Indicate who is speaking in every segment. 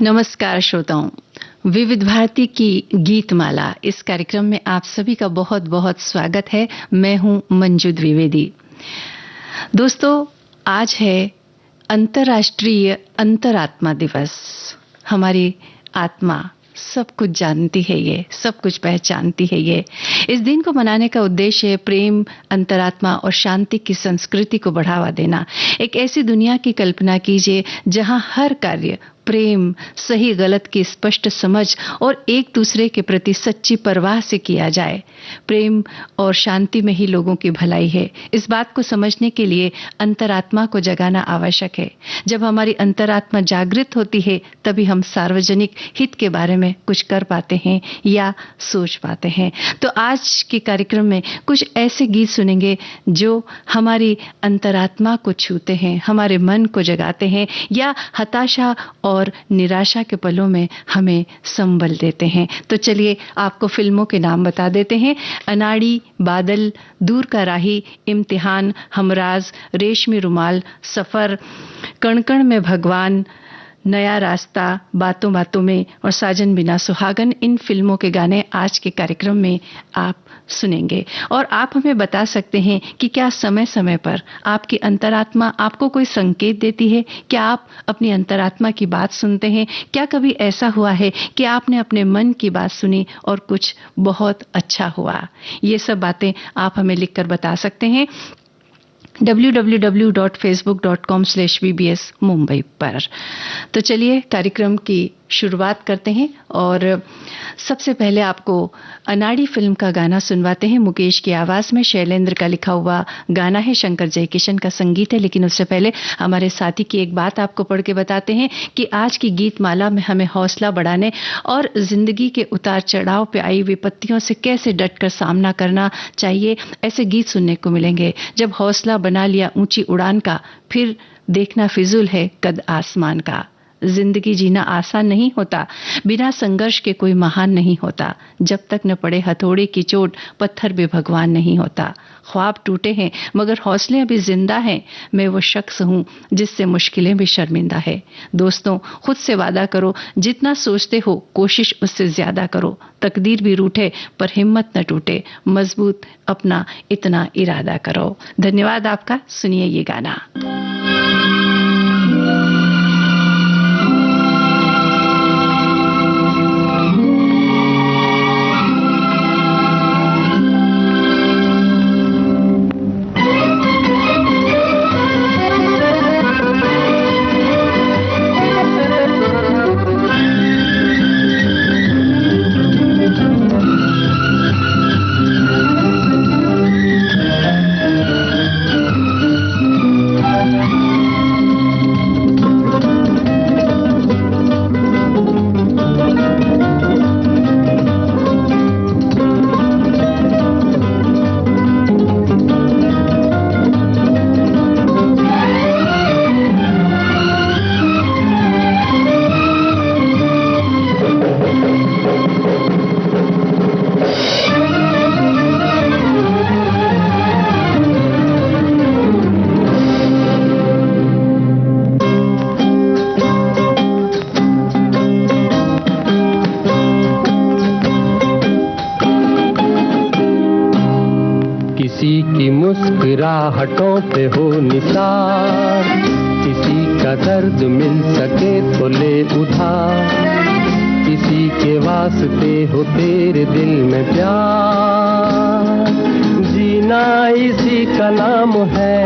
Speaker 1: नमस्कार श्रोताओं, विविध भारती की गीतमाला इस कार्यक्रम में आप सभी का बहुत बहुत स्वागत है। मैं हूं मंजू द्विवेदी। दोस्तों, आज है अंतर्राष्ट्रीय अंतरात्मा दिवस। हमारी आत्मा सब कुछ जानती है, ये सब कुछ पहचानती है। ये इस दिन को मनाने का उद्देश्य है प्रेम, अंतरात्मा और शांति की संस्कृति को बढ़ावा देना। एक ऐसी दुनिया की कल्पना कीजिए जहां हर कार्य प्रेम, सही गलत की स्पष्ट समझ और एक दूसरे के प्रति सच्ची परवाह से किया जाए। प्रेम और शांति में ही लोगों की भलाई है। इस बात को समझने के लिए अंतरात्मा को जगाना आवश्यक है। जब हमारी अंतरात्मा जागृत होती है तभी हम सार्वजनिक हित के बारे में कुछ कर पाते हैं या सोच पाते हैं। तो आज के कार्यक्रम में कुछ ऐसे गीत सुनेंगे जो हमारी अंतरात्मा को छूते हैं, हमारे मन को जगाते हैं या हताशा और निराशा के पलों में हमें संबल देते हैं। तो चलिए आपको फिल्मों के नाम बता देते हैं। अनाड़ी, बादल, दूर का राही, इम्तिहान, हमराज, रेशमी रुमाल, सफर, कण कण में भगवान, नया रास्ता, बातों बातों में और साजन बिना सुहागन। इन फिल्मों के गाने आज के कार्यक्रम में आप सुनेंगे और आप हमें बता सकते हैं कि क्या समय समय पर आपकी अंतरात्मा आपको कोई संकेत देती है? क्या आप अपनी अंतरात्मा की बात सुनते हैं? क्या कभी ऐसा हुआ है कि आपने अपने मन की बात सुनी और कुछ बहुत अच्छा हुआ? ये सब बातें आप हमें लिखकर बता सकते हैं www.facebook.com/vbs मुंबई पर। तो चलिए कार्यक्रम की शुरुआत करते हैं और सबसे पहले आपको अनाड़ी फिल्म का गाना सुनवाते हैं। मुकेश की आवाज में शैलेंद्र का लिखा हुआ गाना है, शंकर जयकिशन का संगीत है। लेकिन उससे पहले हमारे साथी की एक बात आपको पढ़ के बताते हैं कि आज की गीत माला में हमें हौसला बढ़ाने और जिंदगी के उतार चढ़ाव पे आई विपत्तियों से कैसे डटकर सामना करना चाहिए, ऐसे गीत सुनने को मिलेंगे। जब हौसला बना लिया ऊंची उड़ान का, फिर देखना फिजूल है कद आसमान का। जिंदगी जीना आसान नहीं होता, बिना संघर्ष के कोई महान नहीं होता। जब तक न पड़े हथौड़े की चोट, पत्थर भी भगवान नहीं होता। ख्वाब टूटे हैं मगर हौसले अभी जिंदा हैं। मैं वो शख्स हूँ जिससे मुश्किलें भी शर्मिंदा है। दोस्तों, खुद से वादा करो, जितना सोचते हो कोशिश उससे ज्यादा करो। तकदीर भी रूठे पर हिम्मत न टूटे, मजबूत अपना इतना इरादा करो। धन्यवाद आपका। सुनिए ये गाना।
Speaker 2: मुस्कुराहटों पे हो निसार, किसी का दर्द मिल सके तो ले उधार, किसी के वास्ते हो तेरे दिल में प्यार, जीना इसी का नाम है।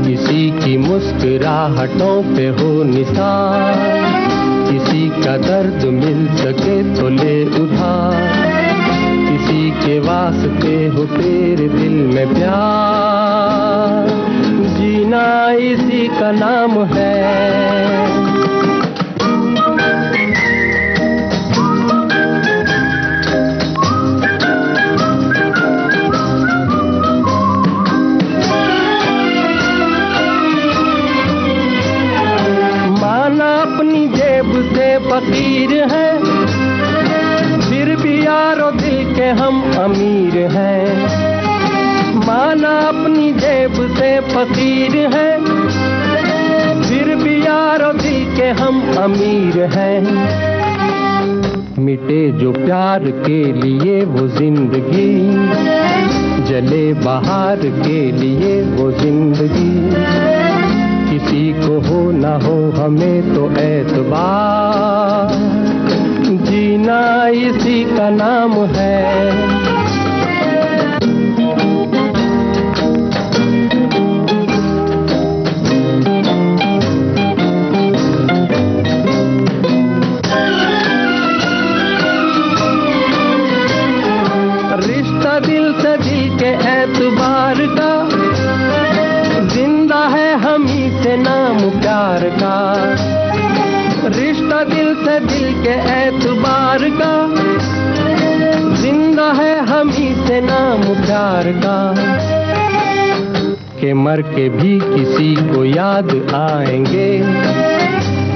Speaker 2: किसी की मुस्कुराहटों पे हो निसार, किसी का दर्द मिल सके तो ले उधार, किसी के वास्ते हो तेरे दिल में प्यार, जीना इसी का नाम है। माना अपनी जेब से फकीर है, फिर भी यारो दिल के हम अमीर हैं। माना अपनी जेब से फकीर है, फिर भी यारो दिल के हम अमीर हैं। मिटे जो प्यार के लिए वो जिंदगी, जले बाहर के लिए वो जिंदगी। किसी को हो ना हो हमें तो एतबार, जीना इसी का नाम है। रिश्ता दिल से दिल के एतबार का, जिंदा है हम ही से नाम प्यार का। रिश्ता दिल से दिल के एतबार का, जिंदा है हम ही से नाम प्यार का। के मर के भी किसी को याद आएंगे,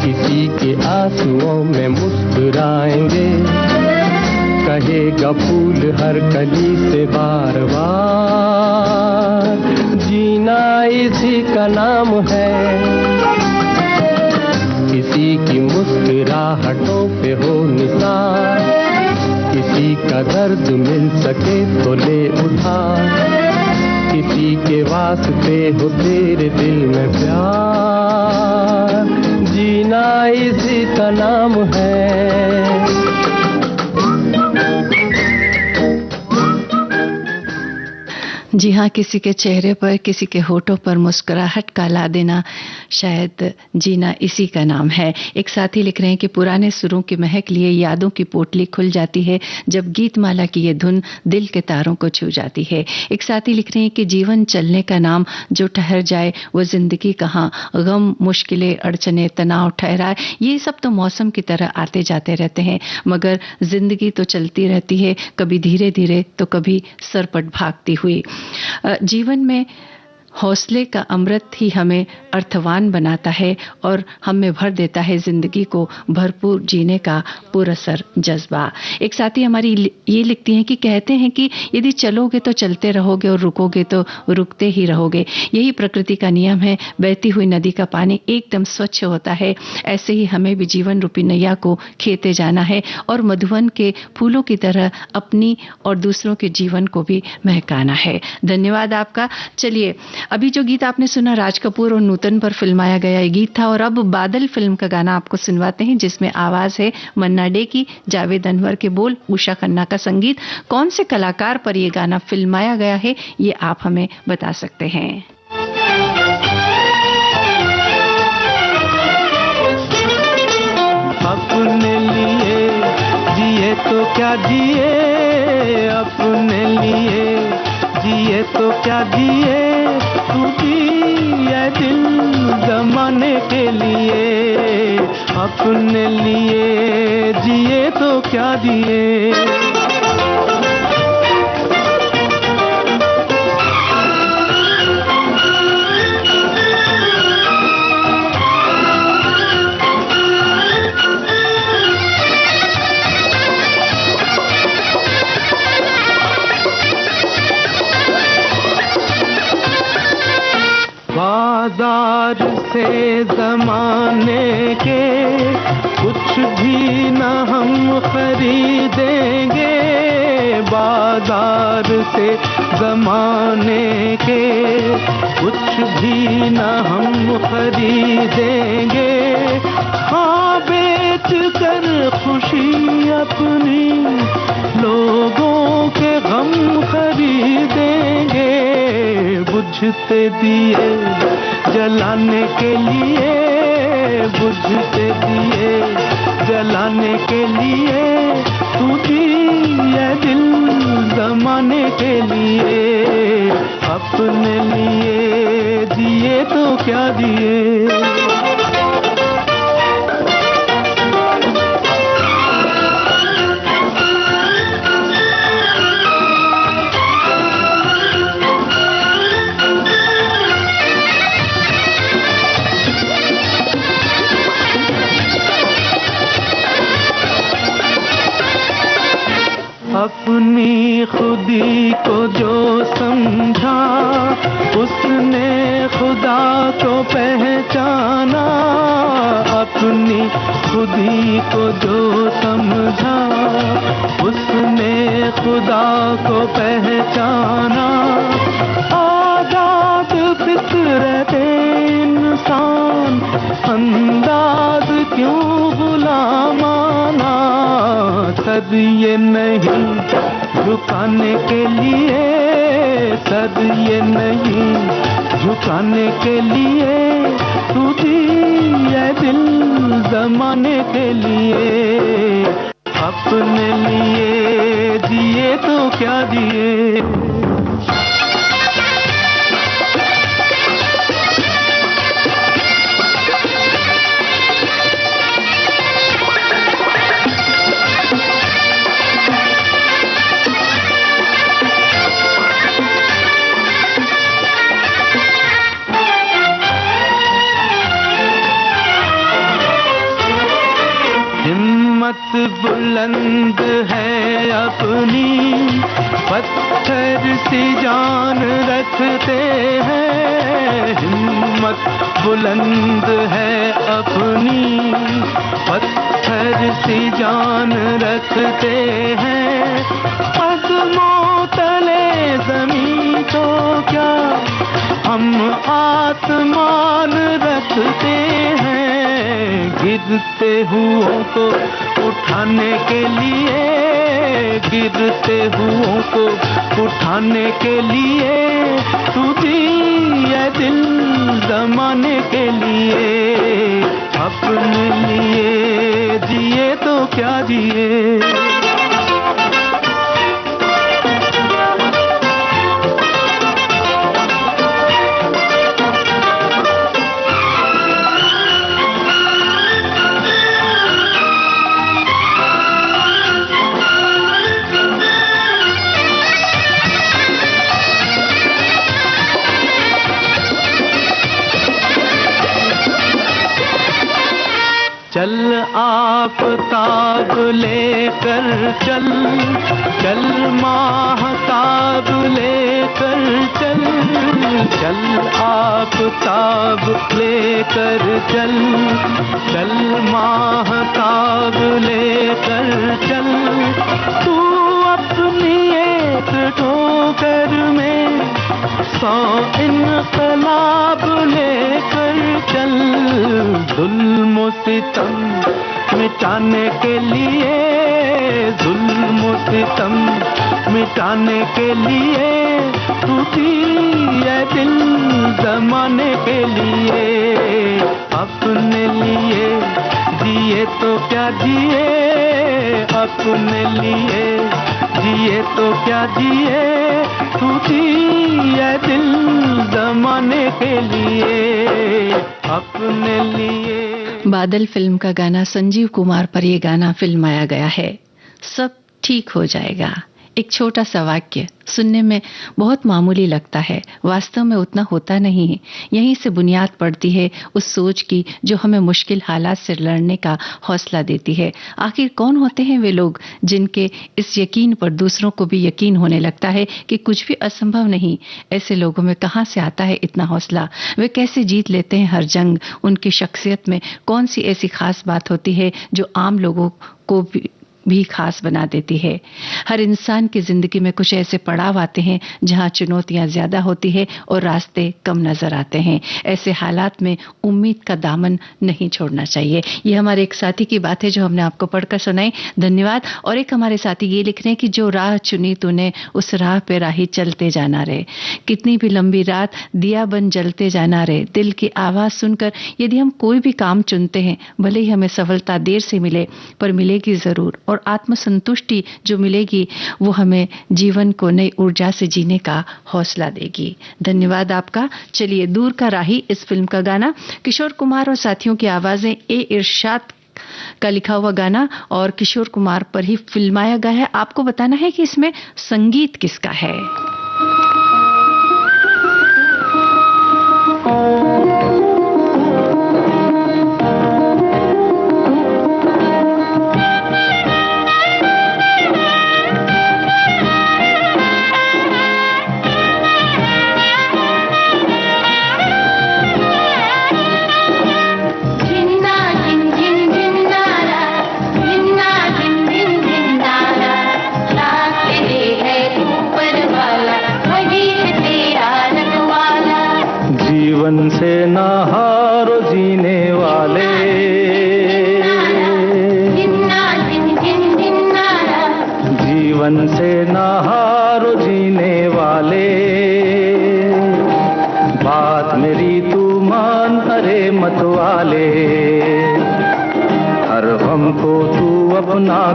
Speaker 2: किसी के आंसुओं में मुस्कुराएंगे। कहेगा फूल हर कली से बार बार, जीना इसी का नाम है। किसी की मुस्कुराहटों पे हो निसार, किसी का दर्द मिल सके तो ले उधार। किसी के वास्ते हो तेरे दिल में प्यार, जीना इसी का नाम है।
Speaker 1: जी हाँ, किसी के चेहरे पर, किसी के होठों पर मुस्कुराहट का ला देना, शायद जीना इसी का नाम है। एक साथी लिख रहे हैं कि पुराने सुरों की महक लिए यादों की पोटली खुल जाती है जब गीतमाला की ये धुन दिल के तारों को छू जाती है। एक साथी लिख रहे हैं कि जीवन चलने का नाम, जो ठहर जाए वो जिंदगी कहाँ, गम मुश्किलें अड़चने तनाव ठहराए, ये सब तो मौसम की तरह आते जाते रहते हैं, मगर जिंदगी तो चलती रहती है, कभी धीरे धीरे तो कभी सरपट भागती हुई। जीवन में हौसले का अमृत ही हमें अर्थवान बनाता है और हमें भर देता है जिंदगी को भरपूर जीने का पुरअसर जज्बा। एक साथी हमारी ये लिखती हैं कि कहते हैं कि यदि चलोगे तो चलते रहोगे और रुकोगे तो रुकते ही रहोगे। यही प्रकृति का नियम है। बहती हुई नदी का पानी एकदम स्वच्छ होता है, ऐसे ही हमें भी जीवन रूपी नैया को खेते जाना है और मधुवन के फूलों की तरह अपनी और दूसरों के जीवन को भी महकाना है। धन्यवाद आपका। चलिए, अभी जो गीत आपने सुना राज कपूर और नूतन पर फिल्माया गया ये गीत था, और अब बादल फिल्म का गाना आपको सुनवाते हैं जिसमें आवाज है मन्ना डे की, जावेद अनवर के बोल, उषा खन्ना का संगीत। कौन से कलाकार पर ये गाना फिल्माया गया है ये आप हमें बता सकते हैं।
Speaker 3: अपने लिए जिए तो क्या जिए, अपने लिए जिए तो क्या जिए, तू जिए दिल जमाने के लिए। अपने लिए जिए तो क्या जिए। बाजार से जमाने के कुछ भी न हम खरीदेंगे, बाजार से जमाने के कुछ भी न हम खरीदेंगे। हाँ, बेच कर खुशी अपनी लोगों के गम खरीदेंगे। बुझते दिए जलाने के लिए, बुझते दिए जलाने के लिए, तू जिए दिल जमाने के लिए। अपने लिए जिए तो क्या जिए। अपनी खुदी को जो समझा, उसने खुदा को पहचाना। अपनी खुदी को जो समझा, उसने खुदा को पहचाना। आजाद फितरत इंसान, अंदाज क्यों गुलामाना। सद ये नहीं झुकाने के लिए, सद ये नहीं झुकाने के लिए, तू दिए दिल जमाने के लिए। अपने लिए जिए तो क्या जिए। बुलंद है अपनी, पत्थर सी जान रखते हैं। हिम्मत बुलंद है अपनी, पत्थर सी जान रखते हैं। कदमों तले जमीन तो क्या, हम आसमान रखते हैं। गिरते हुओं को उठाने के लिए, गिरते हुओं को उठाने के लिए, तू दिए दिल जमाने के लिए। अपने लिए जिए तो क्या जिए। चल आफताब लेकर चल, चल माहताब लेकर चल, चल आफताब लेकर चल, चल माहताब लेकर चल। तू अपनी एक ठोकर में 100 इनकलाब लेकर चल। जुल्म सितम मिटाने के लिए, जुल्म सितम मिटाने के लिए, तू दिए दिल जमाने के लिए। अपने लिए जिए तो क्या जिए, अपने लिए जिए तो क्या जिए, तू दिए दिल जमाने के लिए। अपने लिए।
Speaker 1: बादल फिल्म का गाना संजीव कुमार पर यह गाना फिल्माया गया है। सब ठीक हो जाएगा। एक छोटा सा वाक्य सुनने में बहुत मामूली लगता है, वास्तव में उतना होता नहीं है। यहीं से बुनियाद पड़ती है उस सोच की जो हमें मुश्किल हालात से लड़ने का हौसला देती है। आखिर कौन होते हैं वे लोग जिनके इस यकीन पर दूसरों को भी यकीन होने लगता है कि कुछ भी असंभव नहीं। ऐसे लोगों में कहां से आता है इतना हौसला? वे कैसे जीत लेते हैं हर जंग? उनकी शख्सियत में कौन सी ऐसी खास बात होती है जो आम लोगों को भी खास बना देती है? हर इंसान की जिंदगी में कुछ ऐसे पड़ाव आते हैं जहां चुनौतियां ज्यादा होती है और रास्ते कम नजर आते हैं। ऐसे हालात में उम्मीद का दामन नहीं छोड़ना चाहिए। ये हमारे एक साथी की बात है जो हमने आपको पढ़कर सुनाई, धन्यवाद। और एक हमारे साथी ये लिख रहे हैं कि जो राह चुनी तूने उस राह पे राही चलते जाना रे, कितनी भी लंबी रात दिया बन जलते जाना रे। दिल की आवाज सुनकर यदि हम कोई भी काम चुनते हैं, भले ही हमें सफलता देर से मिले पर मिलेगी जरूर, और आत्मसंतुष्टि जो मिलेगी वो हमें जीवन को नई ऊर्जा से जीने का हौसला देगी। धन्यवाद आपका। चलिए, दूर का राही इस फिल्म का गाना, किशोर कुमार और साथियों की आवाजें, ए इरशाद का लिखा हुआ गाना और किशोर कुमार पर ही फिल्माया गया है। आपको बताना है कि इसमें संगीत किसका है।
Speaker 4: जिंदा जिंदगी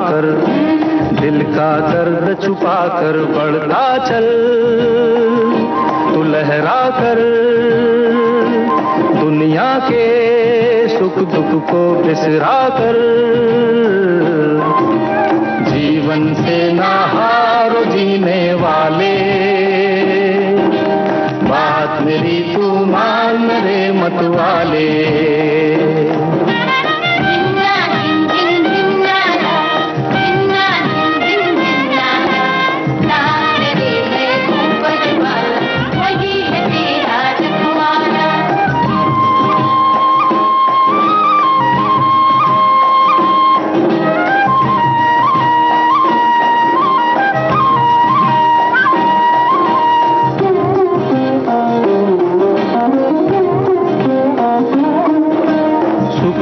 Speaker 3: कर, दिल का दर्द छुपा कर बढ़ता चल, तू लहरा कर, दुनिया के सुख दुख को बिसरा कर, जीवन से ना हारो जीने वाले, बात मेरी तू मान रे मत वाले।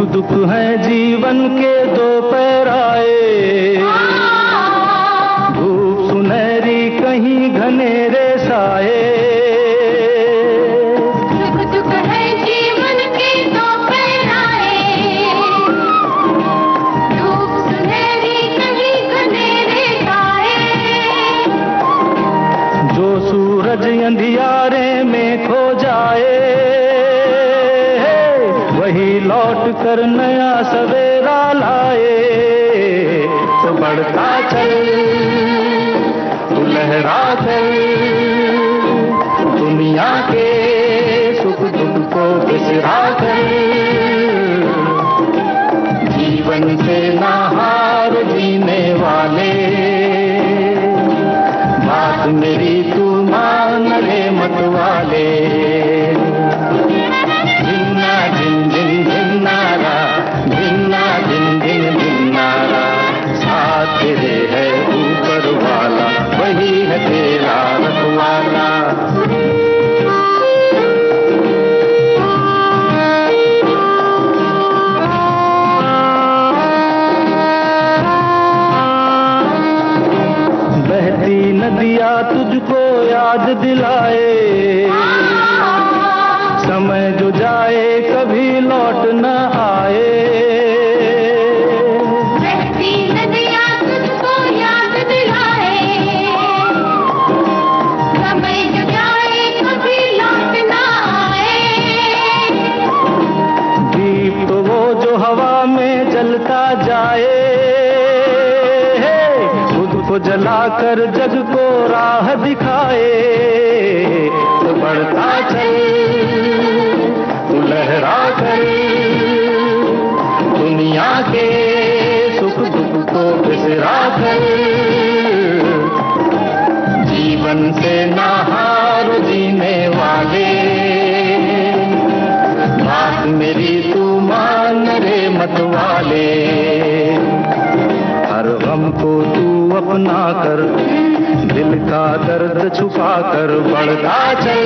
Speaker 3: दुख है जीवन के दो पैराए, धूप सुनहरी कहीं घनेरे साए।
Speaker 4: दुख है जीवन के दो पैराए, धूप सुनहरी कहीं घनेरे साए।
Speaker 3: जो सूरज अंधियारे में खो जाए, वही लौट कर नया सवेरा लाए। तो बढ़ता चल, तू लहरा कर, दुनिया के सुख दुख को बिसरा कर, जीवन से ना हार जीने वाले, बात मेरी तू मान रे मत वाले। तेरे है ऊपर वाला, वही है तेरा रखवाला। बहती नदियाँ तुझको याद दिलाए, समय जो जाए कभी लौट न आए। जलता जाए, खुद को जलाकर जग को राह दिखाए। तो बढ़ता चल, तू लहरा कर, दुनिया के सुख दुख को बिसरा कर, जीवन से ना हार जीने वाले, बात मेरी तू मान रे मत वाले। हर गम को तू अपना कर, दिल का दर्द छुपा कर बढ़ता चल,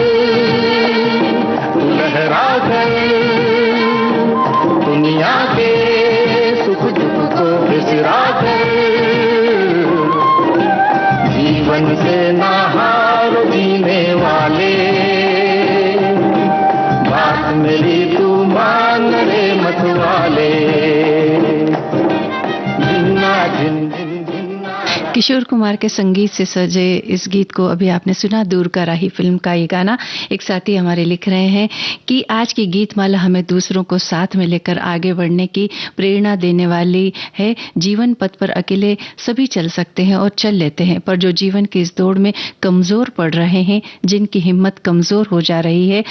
Speaker 3: तू लहरा कर, दुनिया के सुख दुख को बिसरा कर, जीवन से ना हार जीने वाले, बात मेरी तू मान रे मत वाले।
Speaker 1: किशोर कुमार के संगीत से सजे इस गीत को अभी आपने सुना। दूर का राही फिल्म का ये गाना। एक साथी हमारे लिख रहे हैं कि आज की गीतमाला हमें दूसरों को साथ में लेकर आगे बढ़ने की प्रेरणा देने वाली है। जीवन पथ पर अकेले सभी चल सकते हैं और चल लेते हैं, पर जो जीवन की इस दौड़ में कमजोर पड़ रहे हैं, जिनकी हिम्मत कमजोर हो जा रही है,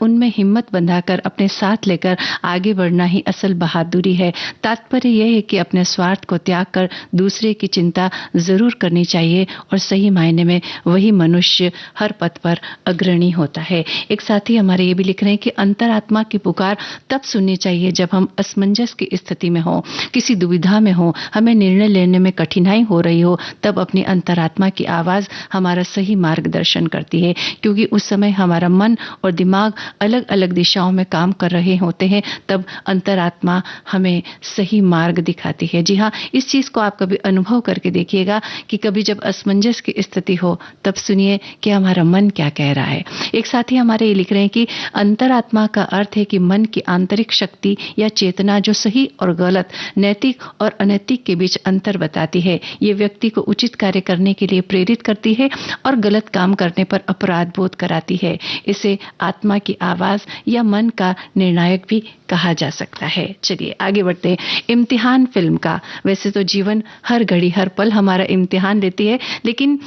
Speaker 1: उनमें हिम्मत बंधाकर अपने साथ लेकर आगे बढ़ना ही असल बहादुरी है। तात्पर्य यह है कि अपने स्वार्थ को त्याग कर दूसरे की चिंता जरूर करनी चाहिए और सही मायने में वही मनुष्य हर पथ पर अग्रणी होता है। एक साथी हमारे ये भी लिख रहे हैं कि अंतरात्मा की पुकार तब सुननी चाहिए जब हम असमंजस की स्थिति में हो, किसी दुविधा में हो, हमें निर्णय लेने में कठिनाई हो रही हो, तब अपनी अंतरात्मा की आवाज हमारा सही मार्गदर्शन करती है, क्योंकि उस समय हमारा मन और दिमाग अलग अलग दिशाओं में काम कर रहे होते हैं। तब अंतरात्मा हमें सही मार्ग दिखाती है। जी हाँ, इस चीज को आप कभी अनुभव करके देखिएगा सुनिएगा कि कभी जब असमंजस की स्थिति हो तब सुनिए कि हमारा मन क्या कह रहा है। एक साथी हमारे ये लिख रहे हैं कि अंतरात्मा का अर्थ है कि मन की आंतरिक शक्ति या चेतना जो सही और गलत, नैतिक और अनैतिक के बीच अंतर बताती है। ये व्यक्ति को उचित कार्य करने के लिए प्रेरित करती है और गलत काम करने पर अपराध बोध कराती है। इसे आत्मा की आवाज या मन का निर्णायक भी कहा जा सकता है। चलिए आगे बढ़ते हैं। इम्तिहान फिल्म का, वैसे तो जीवन हर घड़ी हर पल हमारा इम्तिहान लेती है, लेकिन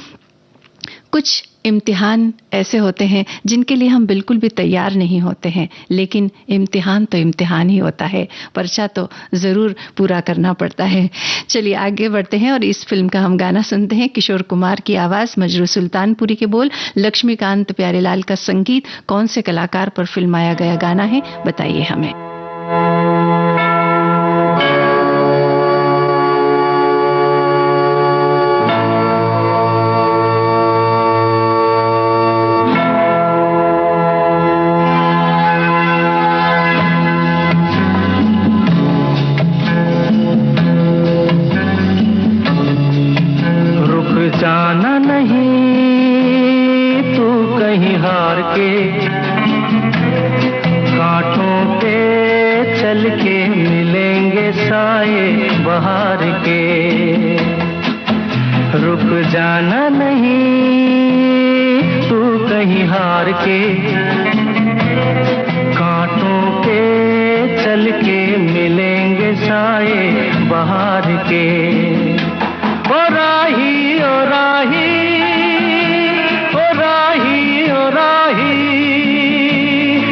Speaker 1: कुछ इम्तिहान ऐसे होते हैं जिनके लिए हम बिल्कुल भी तैयार नहीं होते हैं, लेकिन इम्तिहान तो इम्तिहान ही होता है, पर्चा तो जरूर पूरा करना पड़ता है। चलिए आगे बढ़ते हैं और इस फिल्म का हम गाना सुनते हैं। किशोर कुमार की आवाज, मजरू सुल्तानपुरी के बोल, लक्ष्मीकांत प्यारेलाल का संगीत। कौन से कलाकार पर फिल्माया गया गाना है, बताइए हमें।
Speaker 3: जाना नहीं तू कहीं हार के, कांटों पे चल के मिलेंगे साए बहार के। रुक जाना नहीं तू कहीं हार के, कांटों पे चल के मिलेंगे साए बहार के। ओ राही ओ राही ओ राही ओ राही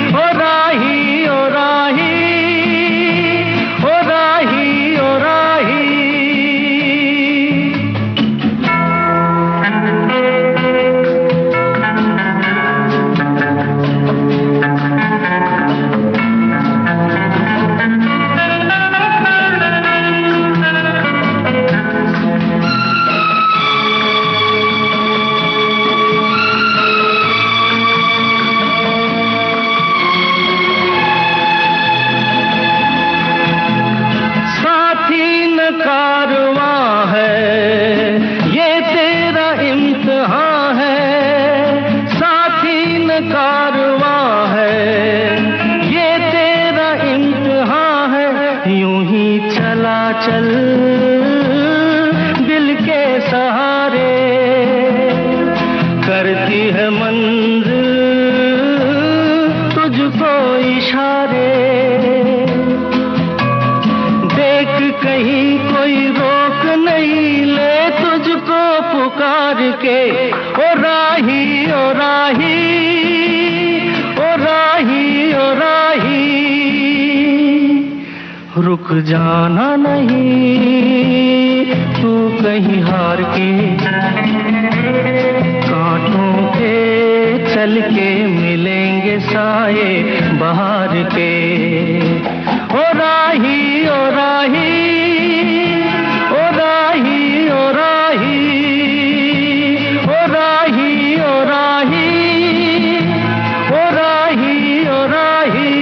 Speaker 3: ओ राही ओ राही ओ राही ओ राही। चल दिल के सहारे, करती है मंजिल तुझको इशारे। देख कहीं कोई रोक नहीं ले तुझको पुकार के। ओ राही ओ राही ओ राही ओ राही, रुक जाना नहीं तू कहीं हार के, कांटों पे चल के मिलेंगे साए बहार के। ओ राही ओ राही ओ राही ओ राही ओ राही ओ राही ओ राही ओ राही।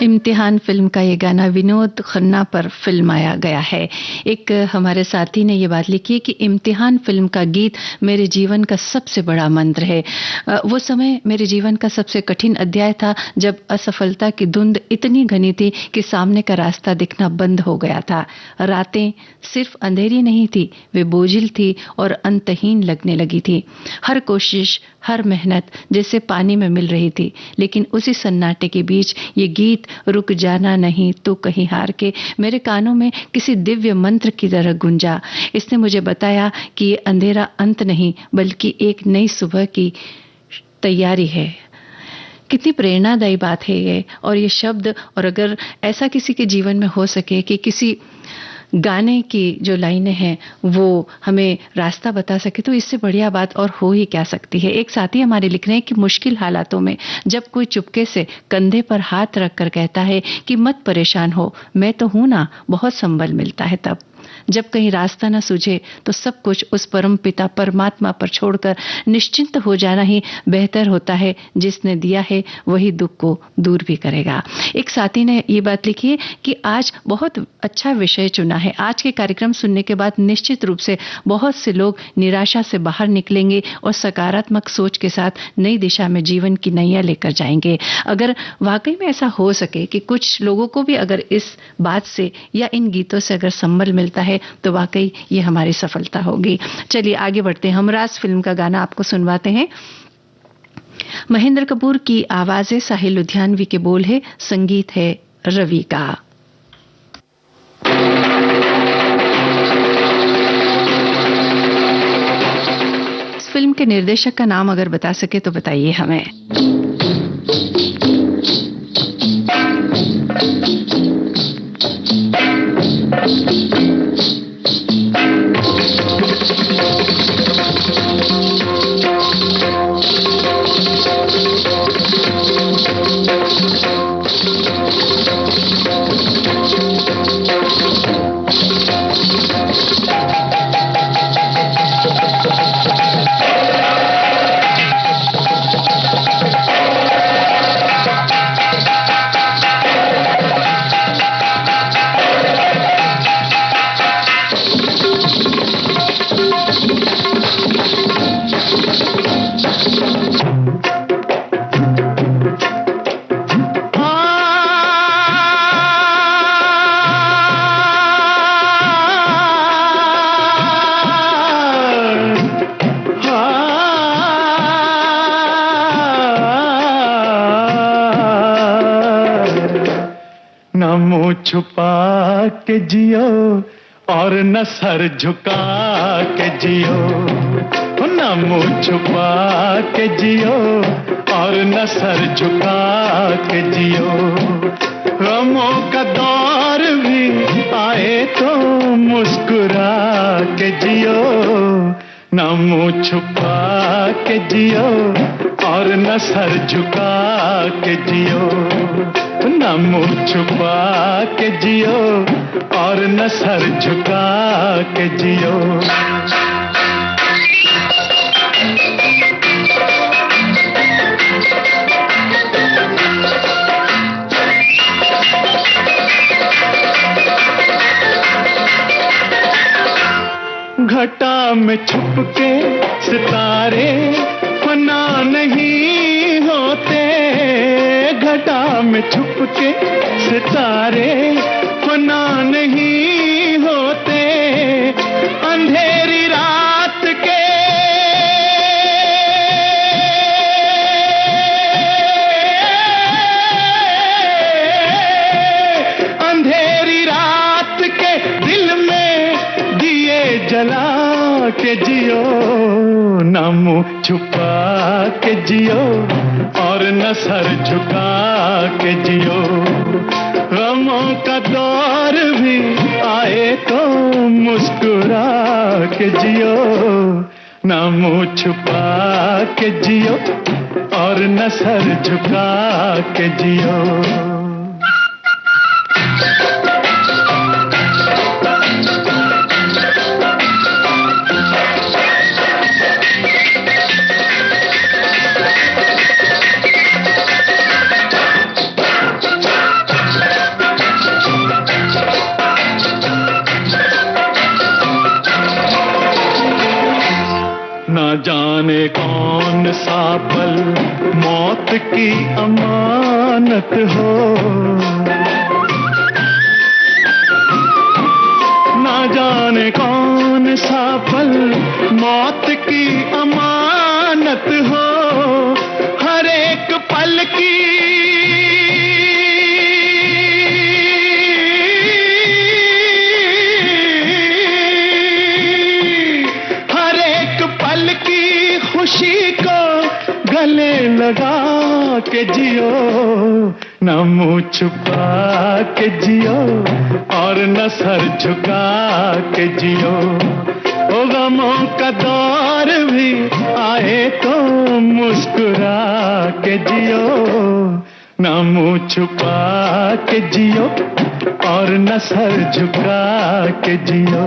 Speaker 1: इम्तिहान फिल्म का ये गाना विनोद खन्ना पर फिल्माया गया है। एक हमारे साथी ने ये बात लिखी है कि इम्तिहान फिल्म का गीत मेरे जीवन का सबसे बड़ा मंत्र है। वो समय मेरे जीवन का सबसे कठिन अध्याय था जब असफलता की धुंध इतनी घनी थी कि सामने का रास्ता दिखना बंद हो गया था। रातें सिर्फ अंधेरी नहीं थी, वे बोझिल थी और अंतहीन लगने लगी थी। हर कोशिश, हर मेहनत जैसे पानी में मिल रही थी। लेकिन उसी सन्नाटे के बीच ये गीत रुक जाना नहीं तो कहीं हार के मेरे कानों में किसी दिव्य मंत्र की तरह गूंजा। इसने मुझे बताया कि ये अंधेरा अंत नहीं बल्कि एक नई सुबह की तैयारी है। कितनी प्रेरणादायी बात है ये, और ये शब्द, और अगर ऐसा किसी के जीवन में हो सके कि किसी गाने की जो लाइनें हैं वो हमें रास्ता बता सके, तो इससे बढ़िया बात और हो ही क्या सकती है। एक साथी हमारे लिख रहे हैं कि मुश्किल हालातों में जब कोई चुपके से कंधे पर हाथ रखकर कहता है कि मत परेशान हो, मैं तो हूं ना, बहुत संबल मिलता है तब। जब कहीं रास्ता न सूझे तो सब कुछ उस परम पिता परमात्मा पर छोड़कर निश्चिंत हो जाना ही बेहतर होता है। जिसने दिया है वही दुख को दूर भी करेगा। एक साथी ने ये बात लिखी है कि आज बहुत अच्छा विषय चुना है। आज के कार्यक्रम सुनने के बाद निश्चित रूप से बहुत से लोग निराशा से बाहर निकलेंगे और सकारात्मक सोच के साथ नई दिशा में जीवन की नैया लेकर जाएंगे। अगर वाकई में ऐसा हो सके कि कुछ लोगों को भी अगर इस बात से या इन गीतों से अगर संबल मिलता है तो वाकई ये हमारी सफलता होगी। चलिए आगे बढ़ते हैं। हमराज फिल्म का गाना आपको सुनवाते हैं। महेंद्र कपूर की आवाज है, साहिल लुधियानवी के बोल है, संगीत है रवि का। इस फिल्म के निर्देशक का नाम अगर बता सके तो बताइए हमें।
Speaker 3: छुपा के जियो और न सर झुका के जियो, न मुंह छुपा के जियो और न सर झुका के जियो। गमों का दौर भी आए तो मुस्कुरा के जियो, न मुंह छुपा के जियो और न सर झुका के जियो, न मुंह छुपा के जियो और न सर झुका के जियो। घटा में छुप के सितारे फना नहीं होते, घटा में छुप के सितारे फना नहीं होते। अंधेरी रात के अंधेरी रात के दिल में दिए जला के जियो, न मुंह छुपा के जियो और न सर झुका के जियो। गमों का दौर भी आए तो मुस्कुरा के जियो, न मुंह छुपा के जियो और न सर झुका के जियो। ना जाने कौन सा पल मौत की अमानत हो, ना जाने कौन सा पल मौत की अमानत हो। हर एक पल की खुशी को गले लगा के जियो, न मुंह छुपा के जियो और न सर झुका के जियो। ओ गमों का दौर भी आए तो मुस्कुरा के जियो, ना मुंह छुपा के जियो और न सर झुका के जियो।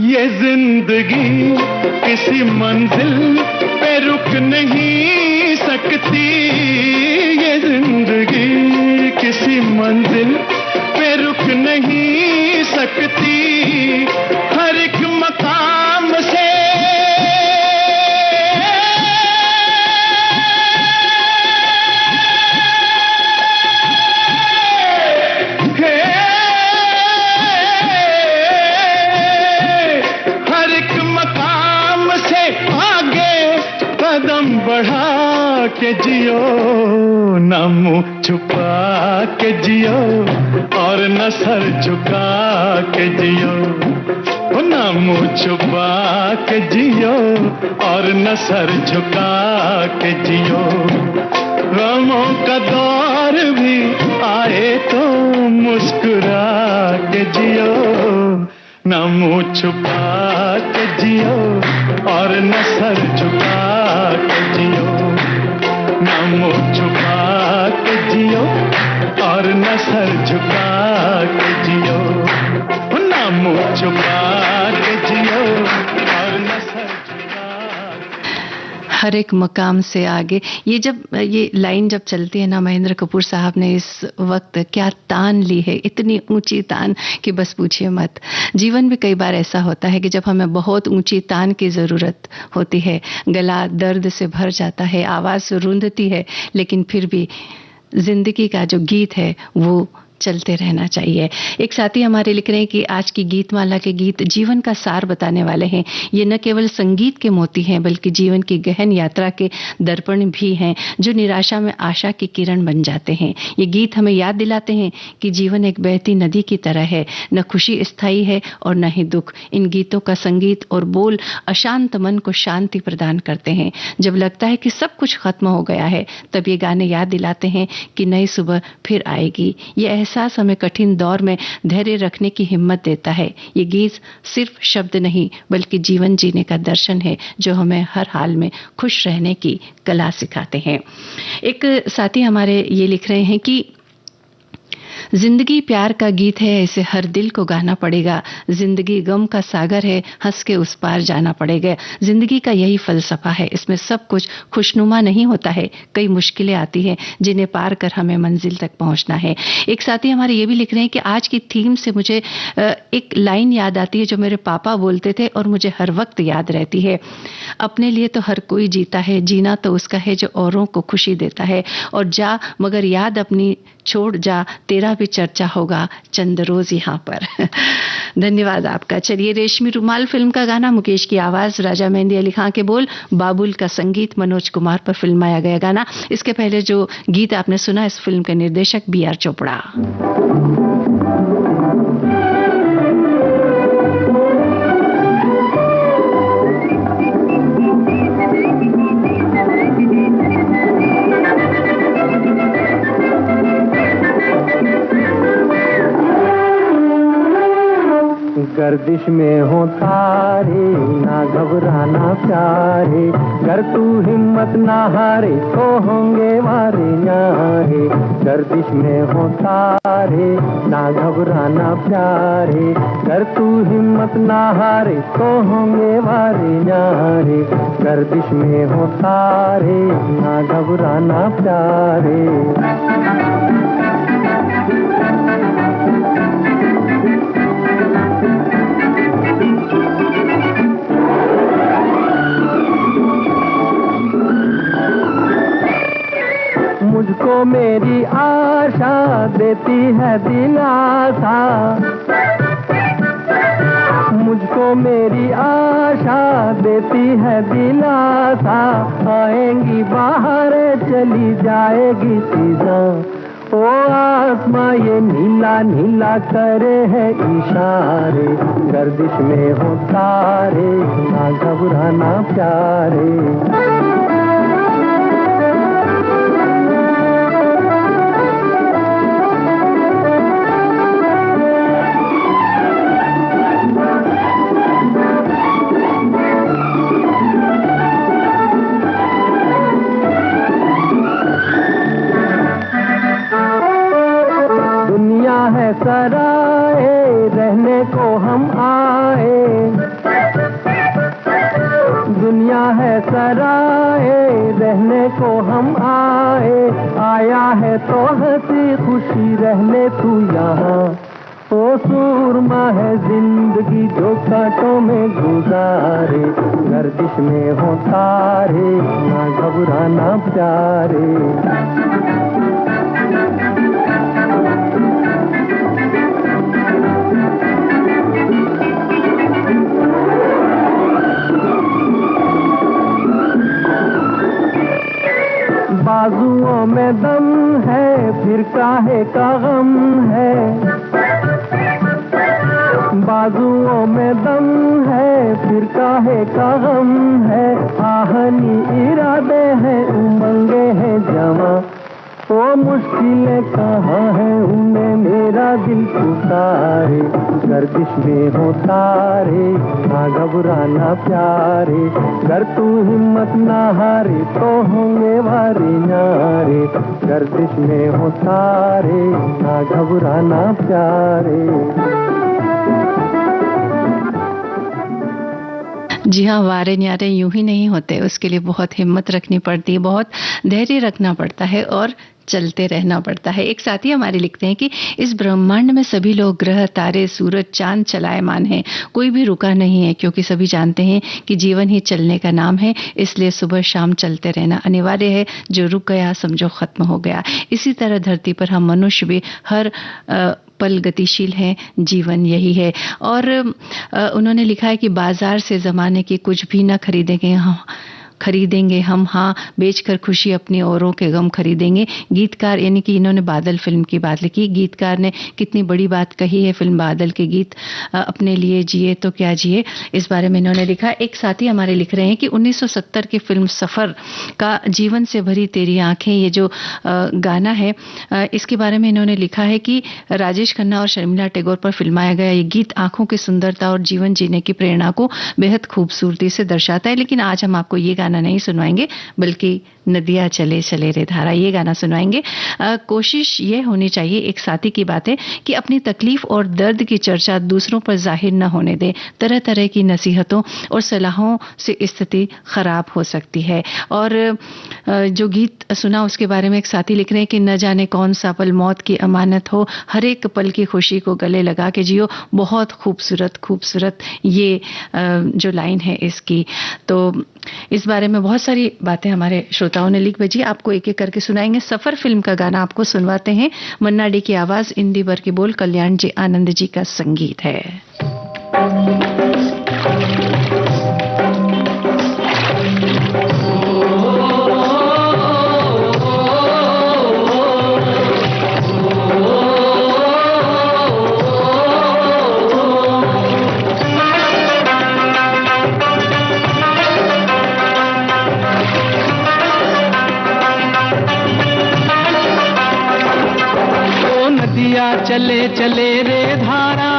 Speaker 3: ये जिंदगी किसी मंजिल पे रुक नहीं सकती, ये जिंदगी किसी मंजिल पे रुक नहीं सकती। हर एक मकाम से कदम बढ़ा के जियो, न मुंह छुपा के जियो और न सर झुका के जियो। न मुंह छुपा के जियो और न सर झुका के जियो। गमों का दौर भी आए तो मुस्कुरा के जियो, न मुंह छुपा के जियो और न सर झुका के जियो। न मुंह छुपा के जियो और न सर झुका के जियो। न मुंह छुपा के जियो और न सर झुका।
Speaker 1: हर एक मकाम से आगे, ये लाइन जब चलती है ना, महेंद्र कपूर साहब ने इस वक्त क्या तान ली है, इतनी ऊंची तान कि बस पूछिए मत। जीवन में कई बार ऐसा होता है कि जब हमें बहुत ऊंची तान की ज़रूरत होती है, गला दर्द से भर जाता है, आवाज़ रुंधती है, लेकिन फिर भी जिंदगी का जो गीत है वो चलते रहना चाहिए। एक साथी हमारे लिख रहे हैं कि आज की गीतमाला के गीत जीवन का सार बताने वाले हैं। ये न केवल संगीत के मोती हैं बल्कि जीवन की गहन यात्रा के दर्पण भी हैं, जो निराशा में आशा की किरण बन जाते हैं। ये गीत हमें याद दिलाते हैं कि जीवन एक बहती नदी की तरह है, न खुशी स्थायी है और न ही दुख। इन गीतों का संगीत और बोल अशांत मन को शांति प्रदान करते हैं। जब लगता है कि सब कुछ खत्म हो गया है, तब ये गाने याद दिलाते हैं कि नई सुबह फिर आएगी। ये एहसास हमें कठिन दौर में धैर्य रखने की हिम्मत देता है। ये गीत सिर्फ शब्द नहीं बल्कि जीवन जीने का दर्शन है, जो हमें हर हाल में खुश रहने की कला सिखाते हैं। एक साथी हमारे ये लिख रहे हैं कि जिंदगी प्यार का गीत है, इसे हर दिल को गाना पड़ेगा। जिंदगी गम का सागर है, हंस के उस पार जाना पड़ेगा। जिंदगी का यही फलसफा है, इसमें सब कुछ खुशनुमा नहीं होता है, कई मुश्किलें आती हैं जिन्हें पार कर हमें मंजिल तक पहुंचना है। एक साथी हमारे ये भी लिख रहे हैं कि आज की थीम से मुझे एक लाइन याद आती है जो मेरे पापा बोलते थे और मुझे हर वक्त याद रहती है। अपने लिए तो हर कोई जीता है, जीना तो उसका है जो औरों को खुशी देता है। और जा मगर याद अपनी छोड़ जा, तेरा भी चर्चा होगा चंद रोज यहाँ पर। धन्यवाद आपका। चलिए, रेशमी रुमाल फिल्म का गाना, मुकेश की आवाज, राजा मेहंदी अली खां के बोल, बाबुल का संगीत, मनोज कुमार पर फिल्माया गया गाना। इसके पहले जो गीत आपने सुना, इस फिल्म के निर्देशक B.R. चोपड़ा।
Speaker 2: गर्दिश में हो तारे, ना घबराना प्यारे, गर तू हिम्मत ना हारे तो होंगे वारे न्यारे। गर्दिश में हो तारे, ना घबराना प्यारे, गर तू हिम्मत ना हारे तो होंगे वारे न्यारे। गर्दिश में हो तारे, ना घबराना प्यारे। मुझको मेरी आशा देती है दिलासा, मुझको मेरी आशा देती है दिलासा। आएंगी बाहर चली जाएगी सीधा, ओ आसमां ये नीला नीला करे है इशारे। गर्दिश में हो तारे, ना घबराना प्यारे। रहने को हम आए, दुनिया है सराए, रहने को हम आए, आया है तो हंसी खुशी रहने तू यहाँ। ओ सूरमा है जिंदगी जो कांटों में गुजारे, गर्दिश में हो तारे, ना घबराना प्यारे। बाजुओं में दम है, फिर काहे का गम है, बाजुओं में दम है, फिर काहे का गम है, आहनी इरादे हैं, उमंगे हैं जवां, वो मुश्किलें कहाँ है, उन्हें मेरा दिल पुकारे, गर्दिश में हो तारे, ना घबराना प्यारे, अगर तू हिम्मत ना हारे तो होंगे वारे न्यारे, गर्दिश में हो तारे, ना घबराना प्यारे।
Speaker 1: जी हाँ, वारे न्यारे यूं ही नहीं होते, उसके लिए बहुत हिम्मत रखनी पड़ती है, बहुत धैर्य रखना पड़ता है और चलते रहना पड़ता है। एक साथी हमारे लिखते हैं कि इस ब्रह्मांड में सभी लोग, ग्रह, तारे, सूरज, चांद चलायमान हैं, कोई भी रुका नहीं है, क्योंकि सभी जानते हैं कि जीवन ही चलने का नाम है, इसलिए सुबह शाम चलते रहना अनिवार्य है, जो रुक गया समझो खत्म हो गया। इसी तरह धरती पर हम मनुष्य भी हर पल गतिशील है, जीवन यही है। और उन्होंने लिखा है कि बाजार से जमाने के कुछ भी न खरीदेंगे हम, हाँ बेचकर खुशी अपनी औरों के गम खरीदेंगे। गीतकार, यानी कि इन्होंने बादल फिल्म की बात लिखी, गीतकार ने कितनी बड़ी बात कही है, फिल्म बादल के गीत अपने लिए जिए तो क्या जिए, इस बारे में इन्होंने लिखा। एक साथी हमारे लिख रहे हैं कि 1970 की फिल्म सफर का जीवन से भरी तेरी आंखें, ये जो गाना है, इसके बारे में इन्होंने लिखा है कि राजेश खन्ना और शर्मिला टैगोर पर फिल्माया गया ये गीत आंखों की सुंदरता और जीवन जीने की प्रेरणा को बेहद खूबसूरती से दर्शाता है। लेकिन आज हम आपको ये गाना नहीं सुनवाएंगे, बल्कि नदियां चले चले रे धारा, ये गाना सुनवाएंगे। कोशिश ये होनी चाहिए, एक साथी की बात है, कि अपनी तकलीफ और दर्द की चर्चा दूसरों पर जाहिर न होने दे। तरह तरह की नसीहतों और सलाहों से स्थिति खराब हो सकती है। और जो गीत सुना उसके बारे में एक साथी लिख रहे हैं कि न जाने कौन सा पल मौत की अमानत हो, हर एक पल की खुशी को गले लगा के जियो। बहुत खूबसूरत खूबसूरत ये जो लाइन है इसकी। तो इस बारे में बहुत सारी बातें हमारे श्रोताओं ने लिख भेजी, आपको एक एक करके सुनाएंगे। सफर फिल्म का गाना आपको सुनवाते हैं, मन्ना डे की आवाज, इंदी बर के बोल, कल्याण जी आनंद जी का संगीत है।
Speaker 2: चले चले रे धारा,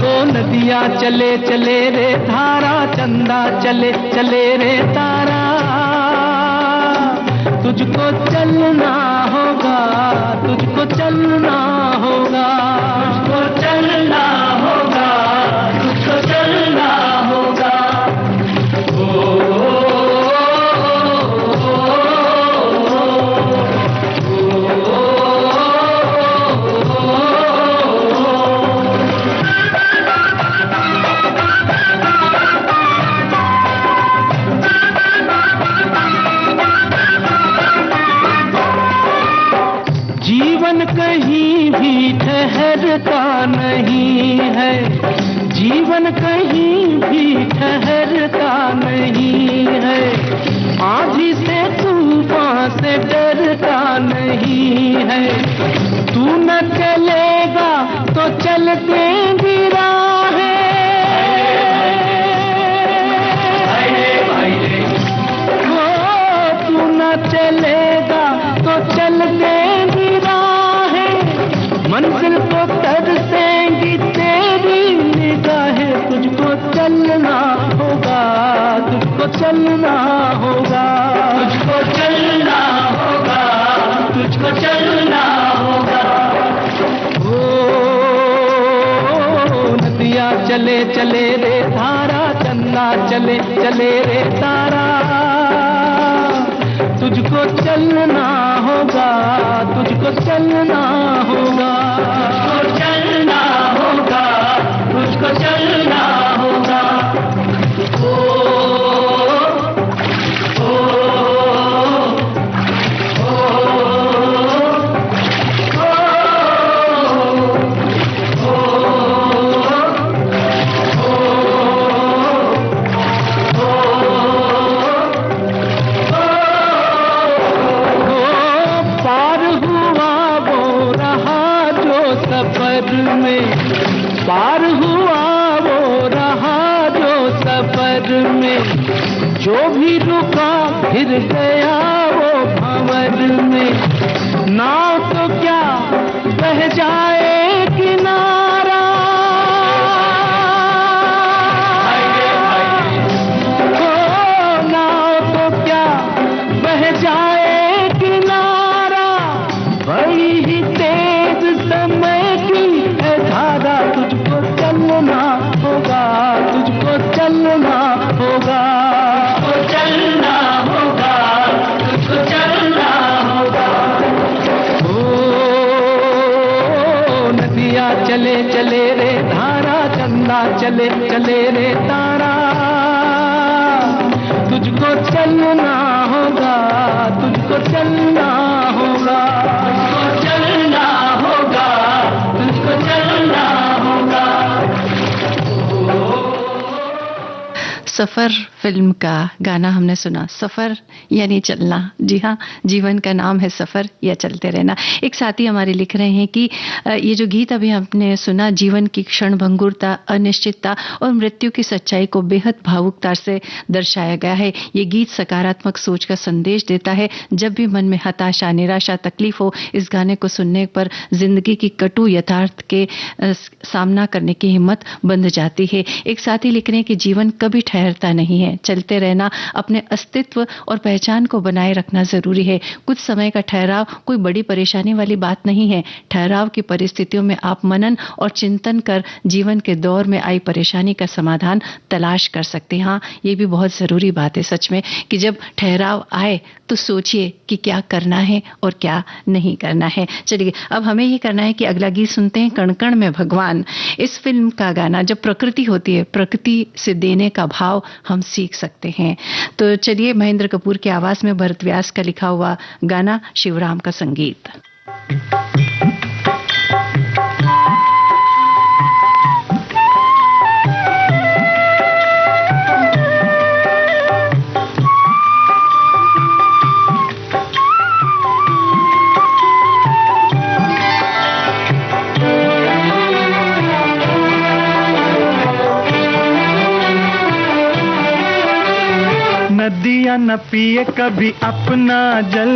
Speaker 2: ओ नदियाँ चले चले रे धारा, चंदा चले चले रे तारा, तुझको चलना होगा, तुझको चलना होगा, तुझको चलना होगा, तुझको चलना होगा। कहीं भी ठहरता नहीं है, जीवन कहीं भी ठहरता नहीं है, आंधी से तूफान से डरता नहीं है, तू न चलेगा तो चल देंगी राहें, तू न चलेगा तो चल देंगी मंजिल को तरसेंगी तेरी निगाहें, तुझको चलना होगा, तुझको चलना होगा, तुझको चलना चले चले रे धारा, चंदा चले चले रे तारा। तुझको चलना होगा, तुझको चलना होगा, तुझको चलना होगा, तुझको चलना होगा। पार हुआ वो रहा जो सफर में, जो भी रुका फिर गया वो भंवर में। नाव तो क्या बह जाए किनारा, ओ नाव तो क्या बह जाए किनारा। बड़ी ही तेज समय की है धारा, तुझको चलना होगा, तुझको चलना होगा, तुझको चलना होगा, तुझको चलना होगा। ओ नदियाँ चले चले रे धारा, चंदा चले चले रे तारा। तुझको चलना होगा, तुझको चलना होगा, तुझको चलना होगा, तुझको चलना होगा।
Speaker 1: सफर फिल्म का गाना हमने सुना। सफर यानी चलना। जी हाँ, जीवन का नाम है सफर या चलते रहना। एक साथी हमारे लिख रहे हैं कि ये जो गीत अभी हमने सुना, जीवन की क्षणभंगुरता, अनिश्चितता और मृत्यु की सच्चाई को बेहद भावुकता से दर्शाया गया है। ये गीत सकारात्मक सोच का संदेश देता है। जब भी मन में हताशा, निराशा, तकलीफ हो, इस गाने को सुनने पर जिंदगी की कटु यथार्थ के सामना करने की हिम्मत बंध जाती है। एक साथी लिख रहे हैं कि जीवन कभी ठहरता नहीं है, चलते रहना, अपने अस्तित्व और पहचान को बनाए रखना जरूरी है। कुछ समय का ठहराव कोई बड़ी परेशानी वाली बात नहीं है। ठहराव की परिस्थितियों में आप मनन और चिंतन कर जीवन के दौर में आई परेशानी का समाधान तलाश कर सकते हैं। हाँ, ये भी बहुत जरूरी बात है सच में, कि जब ठहराव आए तो सोचिए कि क्या करना है और क्या नहीं करना है। चलिए, अब हमें ये करना है कि अगला गीत सुनते हैं, कण कण में भगवान। इस फिल्म का गाना, जब प्रकृति होती है, प्रकृति से देने का भाव हम सीख सकते हैं। तो चलिए, महेंद्र कपूर की आवाज में भरत व्यास का लिखा हुआ गाना, शिवराम का संगीत।
Speaker 3: नदियाँ न पिए कभी अपना जल,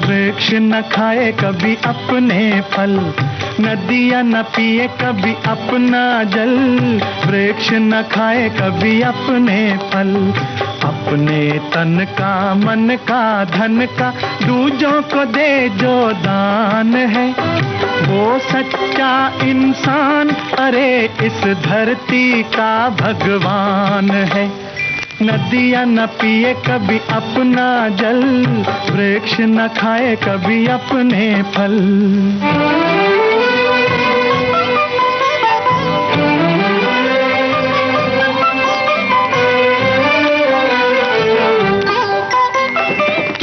Speaker 3: वृक्ष न खाए कभी अपने फल। नदियाँ न पिए कभी अपना जल, वृक्ष न खाए कभी अपने फल। अपने तन का, मन का, धन का दूजों को दे जो दान है, वो सच्चा इंसान, अरे इस धरती का भगवान है। नदियाँ न पिए कभी अपना जल, वृक्ष न खाए कभी अपने फल।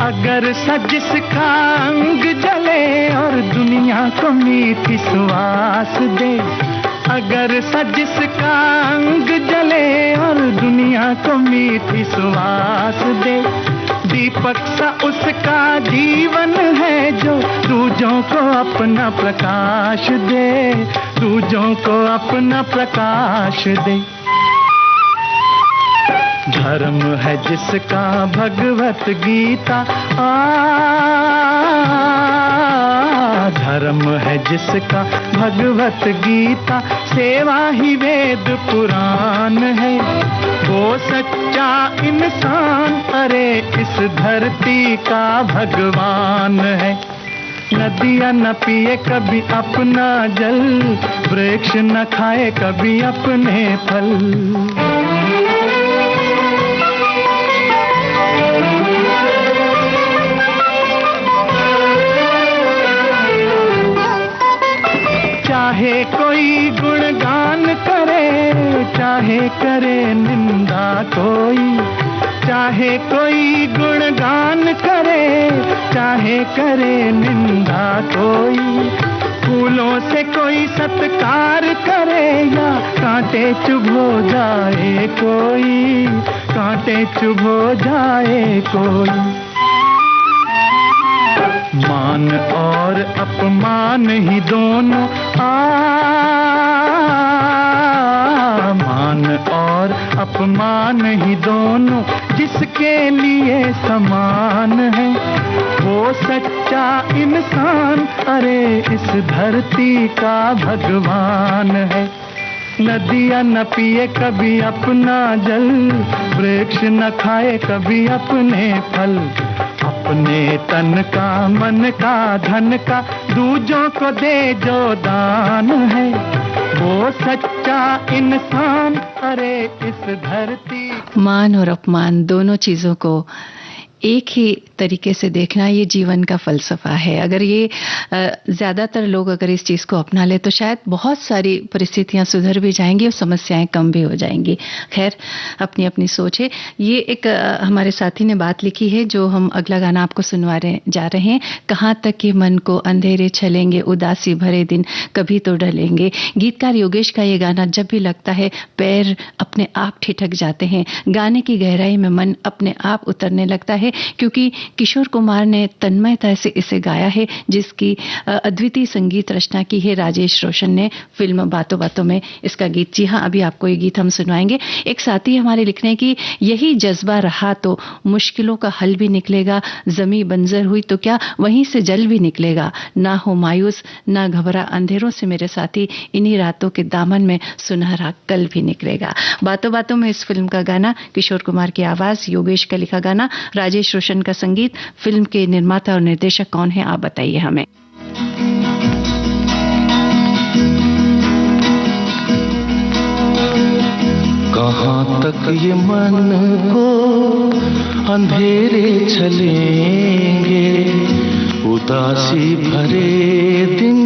Speaker 3: अगर सजिस का अंग जले और दुनिया को मीठी सुवास दे, अगर सजिस का अंग जले और दुनिया को मीठी सुवास दे, दीपक सा उसका जीवन है जो दूजों को अपना प्रकाश दे, दूजों को अपना प्रकाश दे। धर्म है जिसका भगवत गीता, धर्म है जिसका भगवत गीता, सेवा ही वेद पुराण है, वो सच्चा इंसान, अरे इस धरती का भगवान है। नदियाँ न पिए कभी अपना जल, वृक्ष न खाए कभी अपने फल। चाहे कोई गुणगान करे, चाहे करे निंदा कोई, चाहे कोई गुणगान करे, चाहे करे निंदा कोई, फूलों से कोई सत्कार करे या कांटे चुभो जाए कोई, कांटे चुभो जाए कोई। मान और अपमान ही दोनों मान और अपमान ही दोनों जिसके लिए समान है, वो सच्चा इंसान अरे इस धरती का भगवान है। नदियाँ न पिए कभी अपना जल, वृक्ष न खाए कभी अपने फल, अपने तन का मन का धन का दूजों को दे जो दान है, वो सच्चा इंसान अरे इस धरती।
Speaker 1: मान और अपमान दोनों चीजों को एक ही तरीके से देखना ये जीवन का फलसफा है। अगर ये ज्यादातर लोग अगर इस चीज को अपना ले तो शायद बहुत सारी परिस्थितियां सुधर भी जाएंगी और समस्याएं कम भी हो जाएंगी। खैर, अपनी अपनी सोच है। ये एक हमारे साथी ने बात लिखी है जो हम अगला गाना आपको सुनवाने जा रहे हैं। कहाँ तक ये मन को अंधेरे छलेंगे, उदासी भरे दिन कभी तो ढलेंगे। गीतकार योगेश का ये गाना जब भी लगता है पैर अपने आप ठिठक जाते हैं, गाने की गहराई में मन अपने आप उतरने लगता है, क्योंकि किशोर कुमार ने तन्मयता से इसे गाया है, जिसकी अद्वितीय संगीत रचना की है राजेश रोशन ने फिल्म बातों बातों में इसका गीत। जी हाँ, अभी आपको ये गीत हम सुनवाएंगे। एक साथी हमारे लिखने की यही जज्बा रहा तो मुश्किलों का हल भी निकलेगा, जमी बंजर हुई तो क्या वहीं से जल भी निकलेगा, ना हो मायूस ना घबरा अंधेरों से मेरे साथी, इन्हीं रातों के दामन में सुनहरा कल भी निकलेगा। बातों बातों में इस फिल्म का गाना, किशोर कुमार की आवाज, योगेश का लिखा गाना, राजेश रोशन का संगीत। फिल्म के निर्माता और निर्देशक कौन है आप बताइए हमें।
Speaker 5: कहाँ तक ये मन को अंधेरे चलेंगे, उदासी भरे दिन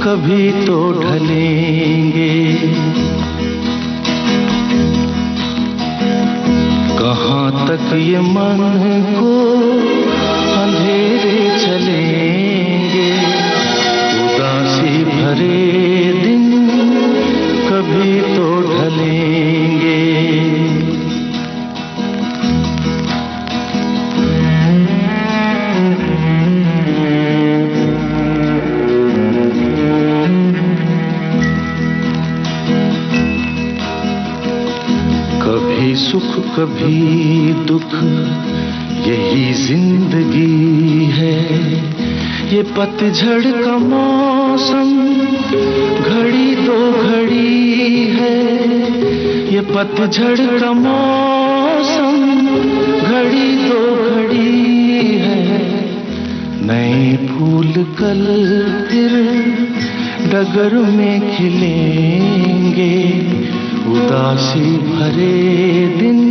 Speaker 5: कभी तो ढलेंगे। कहाँ तक ये मन को अंधेरे चलेंगे, उदासी भरे दिन कभी तो ढलेंगे। कभी सुख कभी दुख यही जिंदगी है, ये पतझड़ का मौसम घड़ी दो घड़ी है, ये पतझड़ का मौसम घड़ी दो घड़ी है। नए फूल कल फिर डगर में खिलेंगे, उदासी भरे दिन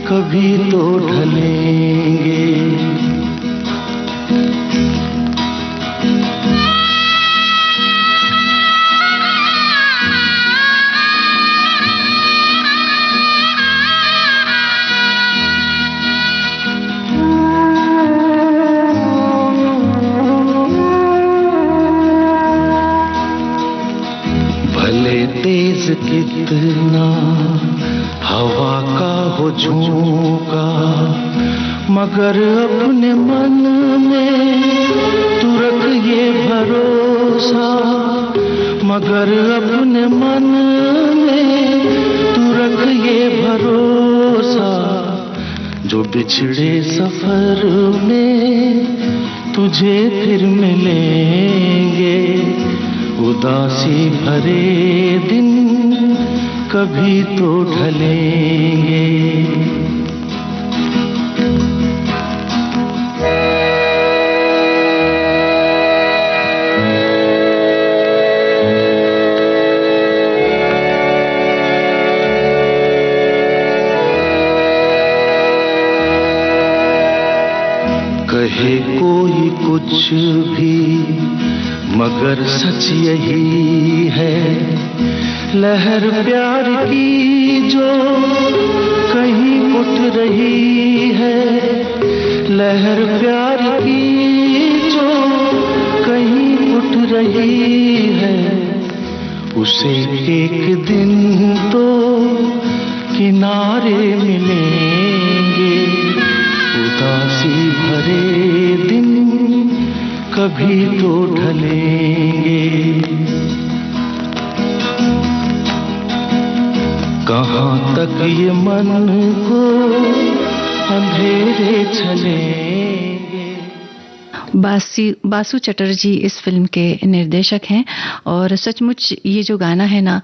Speaker 5: कभी तो ढलेंगे। तेज कितना हवा का हो झोंका, मगर अपने मन में तू रख ये भरोसा, मगर अपने मन में तू रख ये भरोसा, जो बिछड़े सफर में तुझे फिर मिलेंगे, उदासी भरे दिन कभी तो ढलेंगे। कहे कोई कुछ भी मगर सच यही है, लहर प्यार की जो कहीं उठ रही है, लहर प्यार की जो कहीं उठ रही है, उसे एक दिन तो किनारे मिलेंगे, उदासी भरे दिन कभी तो ढलेंगे। कहाँ तक ये मन को अंधेरे चलेंगे।
Speaker 1: बासु चटर्जी इस फिल्म के निर्देशक हैं और सचमुच ये जो गाना है ना,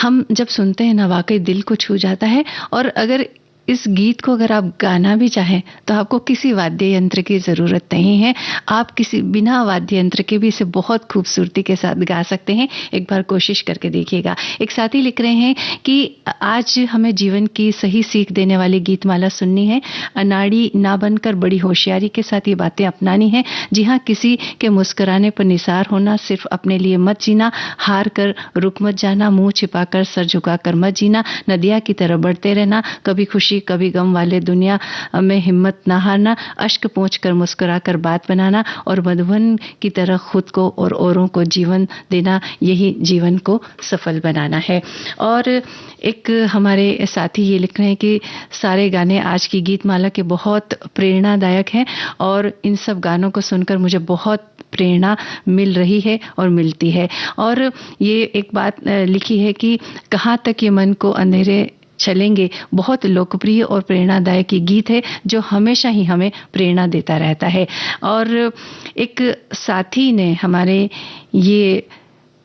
Speaker 1: हम जब सुनते हैं ना वाकई दिल को छू जाता है। और अगर इस गीत को अगर आप गाना भी चाहें तो आपको किसी वाद्य यंत्र की ज़रूरत नहीं है, आप किसी बिना वाद्य यंत्र के भी इसे बहुत खूबसूरती के साथ गा सकते हैं। एक बार कोशिश करके देखिएगा। एक साथी लिख रहे हैं कि आज हमें जीवन की सही सीख देने वाली गीतमाला सुननी है, अनाड़ी ना बनकर बड़ी होशियारी के साथ ये बातें अपनानी है। जी हाँ, किसी के मुस्कुराने पर निसार होना, सिर्फ अपने लिए मत जीना, हार कर रुक मत जाना, मुंह छिपाकर सर झुकाकर मत जीना, नदिया की तरह बढ़ते रहना, कभी खुशी कभी गम वाले दुनिया में हिम्मत ना हारना, अश्क पोंछ कर मुस्कुरा कर बात बनाना और मधुबन की तरह खुद को और औरों को जीवन देना, यही जीवन को सफल बनाना है। और एक हमारे साथी ये लिख रहे हैं कि सारे गाने आज की गीतमाला के बहुत प्रेरणादायक हैं और इन सब गानों को सुनकर मुझे बहुत प्रेरणा मिल रही है और मिलती है। और ये एक बात लिखी है कि कहाँ तक ये मन को अंधेरे चलेंगे, बहुत लोकप्रिय और प्रेरणादायक गीत है जो हमेशा ही हमें प्रेरणा देता रहता है। और एक साथी ने हमारे ये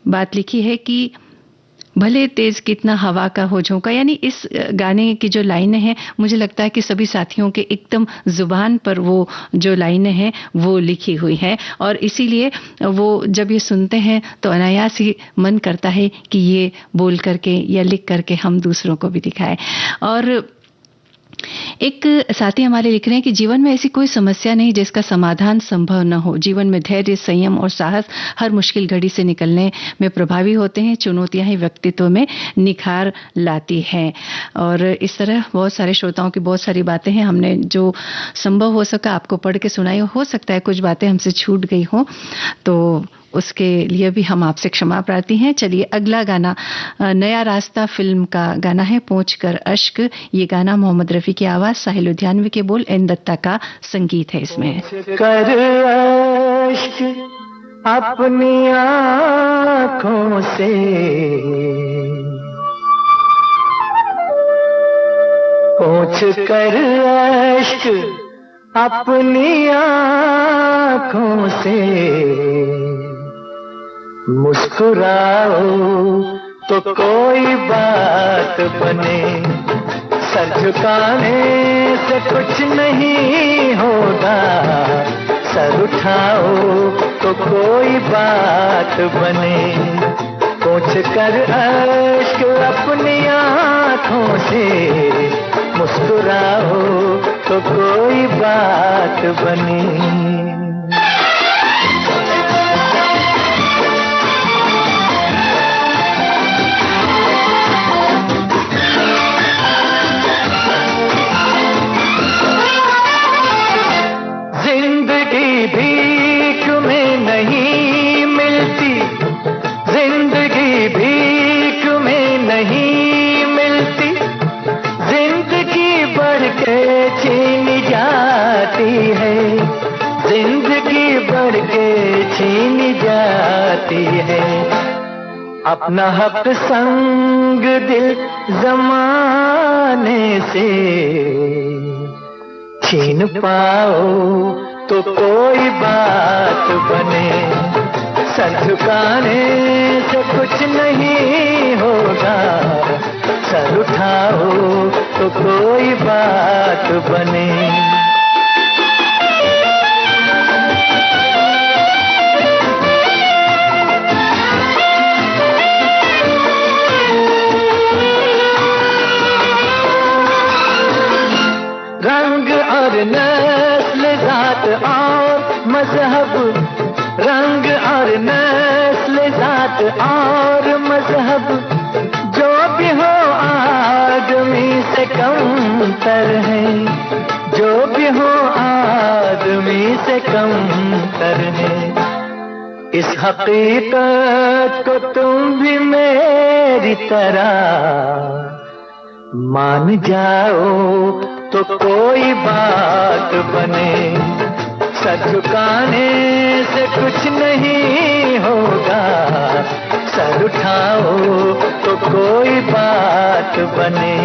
Speaker 1: बात लिखी है कि भले तेज कितना हवा का हो झोंका, यानी इस गाने की जो लाइनें हैं मुझे लगता है कि सभी साथियों के एकदम जुबान पर वो जो लाइनें हैं वो लिखी हुई हैं और इसीलिए वो जब ये सुनते हैं तो अनायास ही मन करता है कि ये बोल करके या लिख करके हम दूसरों को भी दिखाएं। और एक साथी हमारे लिख रहे हैं कि जीवन में ऐसी कोई समस्या नहीं जिसका समाधान संभव न हो। जीवन में धैर्य, संयम और साहस हर मुश्किल घड़ी से निकलने में प्रभावी होते हैं। चुनौतियां ही व्यक्तित्व में निखार लाती हैं। और इस तरह बहुत सारे श्रोताओं की बहुत सारी बातें हैं, हमने जो संभव हो सका आपको पढ़ के सुनाई। हो सकता है कुछ बातें हमसे छूट गई हो तो उसके लिए भी हम आपसे क्षमा प्रार्थी हैं। चलिए अगला गाना नया रास्ता फिल्म का गाना है, पहुंच कर अश्क। ये गाना मोहम्मद रफी की आवाज, साहिल लुधियानवी के बोल, एन दत्ता का संगीत है इसमें।
Speaker 2: कर अश्क अपनी आँखों से पहुंच कर अश्क अपनी आँखों से मुस्कुराओ तो कोई बात बने, सर झुकाने से कुछ नहीं होगा, सर उठाओ तो कोई बात बने। पहुंच कर अश्क अपनी आँखों से मुस्कुराओ तो कोई बात बने। भीख में नहीं मिलती, जिंदगी भीख में नहीं मिलती, जिंदगी बढ़ के छीन जाती है, जिंदगी बढ़ के छीन जाती है। अपना हक संग दिल जमाने से छीन पाओ तो कोई बात बने, सर झुकाने से कुछ नहीं होगा, सर उठाओ तो कोई बात बने। रंग और नस्ल जात
Speaker 6: और मजहब, रंग और नस्ल जात और मजहब, जो भी हो आदमी से कमतर है, जो भी हो आदमी से कमतर है। इस हकीकत को तुम भी मेरी तरह मान जाओ तो कोई बात बने। सर झुकाने से कुछ नहीं होगा, सर उठाओ तो कोई बात बने।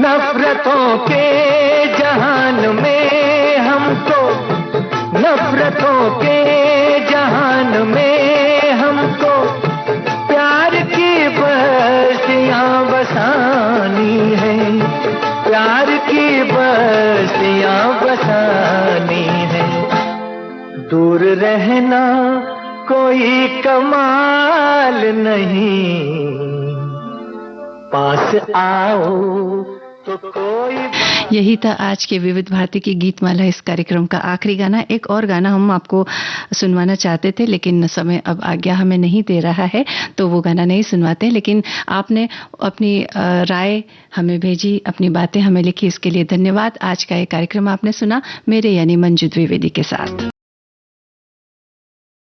Speaker 6: नफरतों के जहान में हमको, नफरतों के जहान में हमको प्यार की बस्तियां बसानी है, प्यार की बस्तियां बसानी है। दूर रहना कोई कमाल नहीं, पास आओ तो कोई।
Speaker 1: यही था आज के विविध भारती की गीतमाला इस कार्यक्रम का आखिरी गाना। एक और गाना हम आपको सुनवाना चाहते थे, लेकिन समय अब आज्ञा हमें नहीं दे रहा है, तो वो गाना नहीं सुनवाते। लेकिन आपने अपनी राय हमें भेजी, अपनी बातें हमें लिखी, इसके लिए धन्यवाद। आज का ये कार्यक्रम आपने सुना मेरे यानी मंजू द्विवेदी के साथ।